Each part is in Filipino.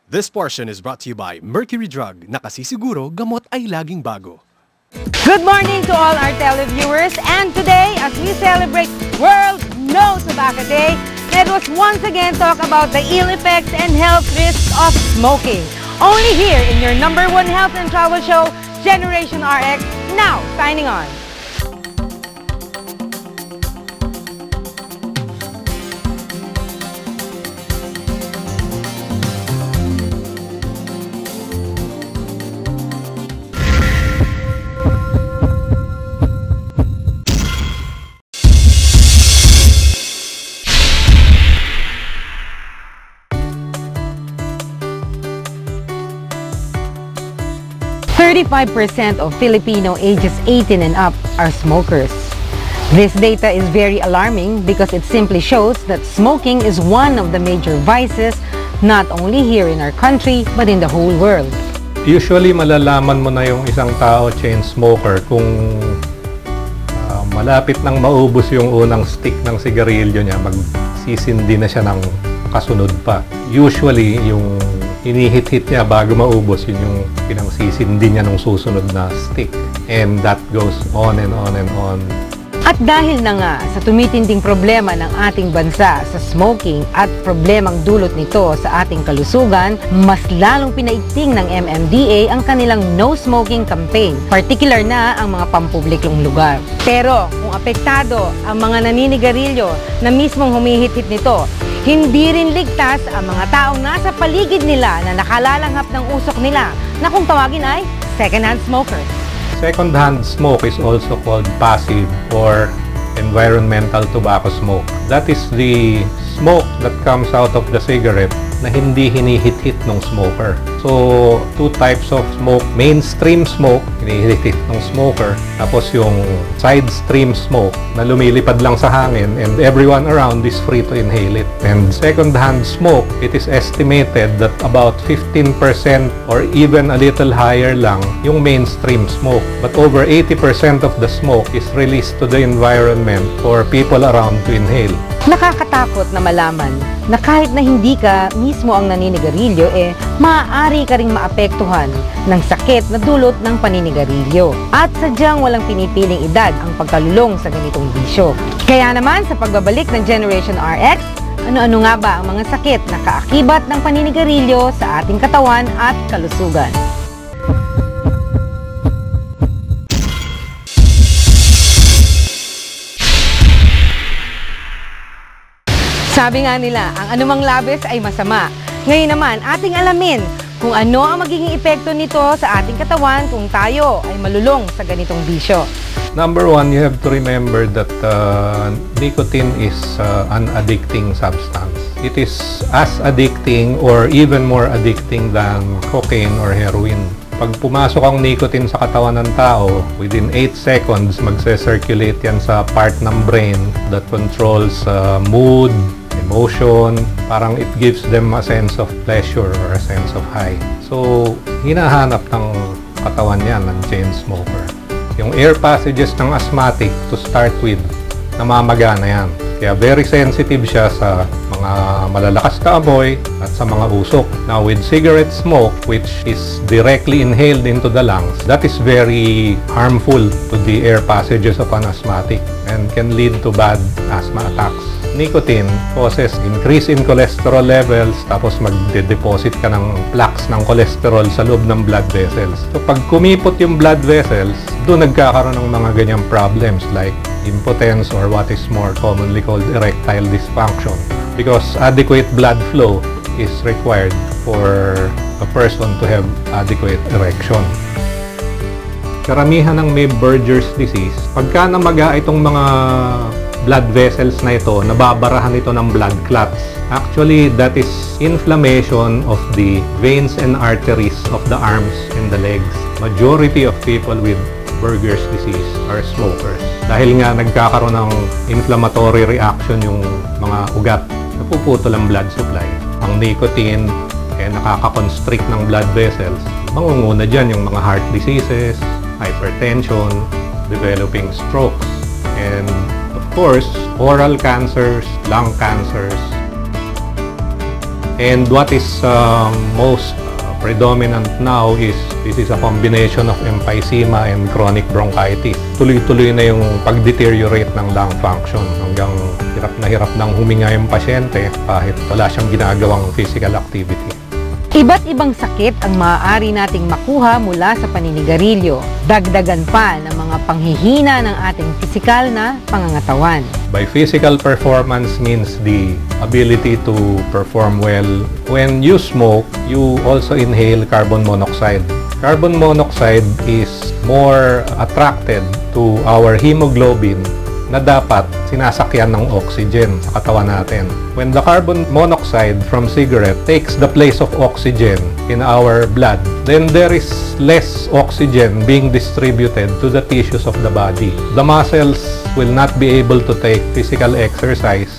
This portion is brought to you by Mercury Drug, na kasisiguro gamot ay laging bago. Good morning to all our televiewers, and today as we celebrate World No Tobacco Day, let us once again talk about the ill effects and health risks of smoking. Only here in your #1 health and travel show, Generation RX, now signing on. % of Filipino ages 18 and up are smokers. This data is very alarming because it simply shows that smoking is one of the major vices not only here in our country but in the whole world. Usually malalaman mo na yung isang tao chain smoker kung malapit nang maubos yung unang stick ng sigarilyo niya, magsisindi na siya ng kasunod pa. Usually yung hinihit-hit niya bago maubos, yun yung pinangsisindi niya nung susunod na stick. And that goes on and on and on. At dahil na nga sa tumitinding problema ng ating bansa sa smoking at problemang dulot nito sa ating kalusugan, mas lalong pinaigting ng MMDA ang kanilang no smoking campaign, particular na ang mga pampublikong lugar. Pero kung apektado ang mga naninigarilyo na mismong humihit-hit nito, hindi rin ligtas ang mga taong nasa paligid nila na nakalalanghap ng usok nila na kung tawagin ay secondhand smokers. Secondhand smoke is also called passive or environmental tobacco smoke. That is the smoke that comes out of the cigarette na hindi hinihit-hit ng smoker. So, two types of smoke. Mainstream smoke, hinihit-hit ng smoker. Tapos yung side stream smoke na lumilipad lang sa hangin and everyone around is free to inhale it. And second-hand smoke, it is estimated that about 15% or even a little higher lang yung mainstream smoke. But over 80% of the smoke is released to the environment for people around to inhale. Nakakatakot na malaman na kahit na hindi ka mismo ang naninigarilyo, maaari ka ring maapektuhan ng sakit na dulot ng paninigarilyo. At sadyang walang pinipiling edad ang pagkalulong sa ganitong bisyo. Kaya naman sa pagbabalik ng Generation RX, ano-ano nga ba ang mga sakit na kaakibat ng paninigarilyo sa ating katawan at kalusugan? Sabi nga nila, ang anumang labis ay masama. Ngayon naman, ating alamin kung ano ang magiging epekto nito sa ating katawan kung tayo ay malulong sa ganitong bisyo. Number one, you have to remember that nicotine is an addicting substance. It is as addicting or even more addicting than cocaine or heroin. Pag pumasok ang nicotine sa katawan ng tao, within 8 seconds, magse-circulate yan sa part ng brain that controls mood, emotion, parang it gives them a sense of pleasure or a sense of high. So, hinahanap ng katawan yan ng chain smoker. Yung air passages ng asthmatic, to start with, namamagana yan. Kaya very sensitive siya sa mga malalakas na amoy at sa mga usok. Now, with cigarette smoke, which is directly inhaled into the lungs, that is very harmful to the air passages of an asthmatic and can lead to bad asthma attacks. Nicotine causes increase in cholesterol levels, tapos magde-deposit ka ng plaques ng cholesterol sa loob ng blood vessels. So pag kumipot yung blood vessels, doon nagkakaroon ng mga ganyang problems like impotence or what is more commonly called erectile dysfunction, because adequate blood flow is required for a person to have adequate erection. Karamihan ng may Buerger's disease, pagka namaga itong mga blood vessels na ito, nababarahan ito ng blood clots. Actually, that is inflammation of the veins and arteries of the arms and the legs. Majority of people with Buerger's disease are smokers. Dahil nga nagkakaroon ng inflammatory reaction yung mga ugat, napuputol ang blood supply. Ang nicotine nakaka-constrict ng blood vessels. Mangunguna dyan yung mga heart diseases, hypertension, developing strokes, and of course, oral cancers, lung cancers. And what is most predominant now is this is a combination of emphysema and chronic bronchitis. Tuloy-tuloy na yung pag-deteriorate ng lung function hanggang hirap na huminga yung pasyente kahit wala siyang ginagawang physical activity. Iba't ibang sakit ang maaari nating makuha mula sa paninigarilyo. Dagdagan pa ng mga panghihina ng ating pisikal na pangangatawan. By physical performance means the ability to perform well. When you smoke, you also inhale carbon monoxide. Carbon monoxide is more attracted to our hemoglobin na dapat sinasakyan ng oxygen sa katawan natin. When the carbon monoxide from cigarette takes the place of oxygen in our blood, then there is less oxygen being distributed to the tissues of the body. The muscles will not be able to take physical exercise.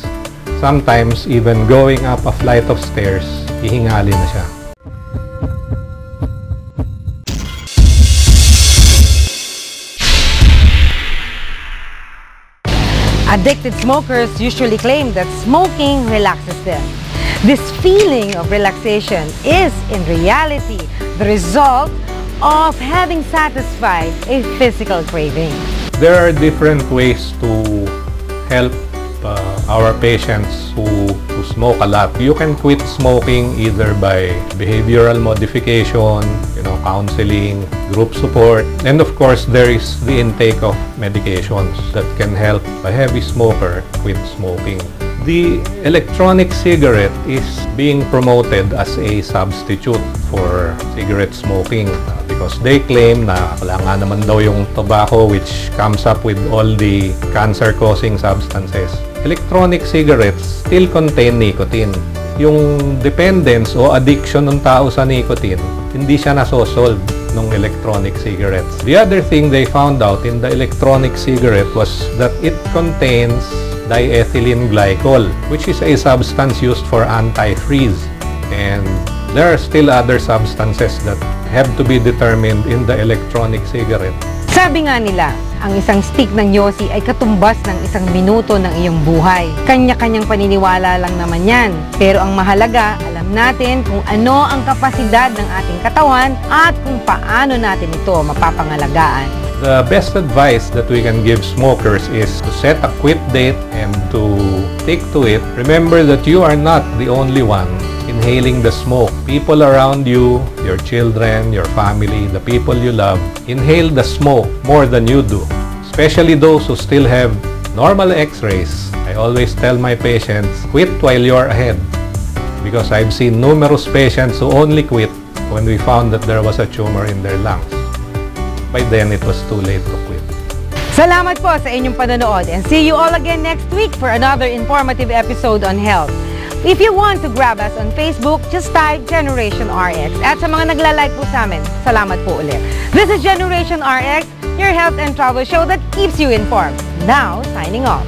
Sometimes even going up a flight of stairs, hihingali na siya. Addicted smokers usually claim that smoking relaxes them. This feeling of relaxation is, in reality, the result of having satisfied a physical craving. There are different ways to help our patients who smoke a lot. You can quit smoking either by behavioral modification, counseling, group support, and of course there is the intake of medications that can help a heavy smoker quit smoking. The electronic cigarette is being promoted as a substitute for cigarette smoking because they claim na wala nga naman daw yung tobacco which comes up with all the cancer-causing substances. Electronic cigarettes still contain nicotine. Yung dependence o addiction ng tao sa nicotine, hindi siya nasosolve ng electronic cigarettes. The other thing they found out in the electronic cigarette was that it contains diethylene glycol, which is a substance used for antifreeze. And there are still other substances that have to be determined in the electronic cigarette. Sabi nga nila, ang isang stick ng yosi ay katumbas ng isang minuto ng iyong buhay. Kanya-kanyang paniniwala lang naman yan. Pero ang mahalaga, alam natin kung ano ang kapasidad ng ating katawan at kung paano natin ito mapapangalagaan. The best advice that we can give smokers is to set a quit date and to stick to it. Remember that you are not the only one inhaling the smoke. People around you, your children, your family, the people you love, inhale the smoke more than you do. Especially those who still have normal x-rays. I always tell my patients, quit while you're ahead. Because I've seen numerous patients who only quit when we found that there was a tumor in their lungs. By then, it was too late to quit. Salamat po sa inyong panonood and see you all again next week for another informative episode on health. If you want to grab us on Facebook, just type Generation RX. At sa mga nagla-like po sa amin, salamat po ulit. This is Generation RX, your health and travel show that keeps you informed. Now, signing off.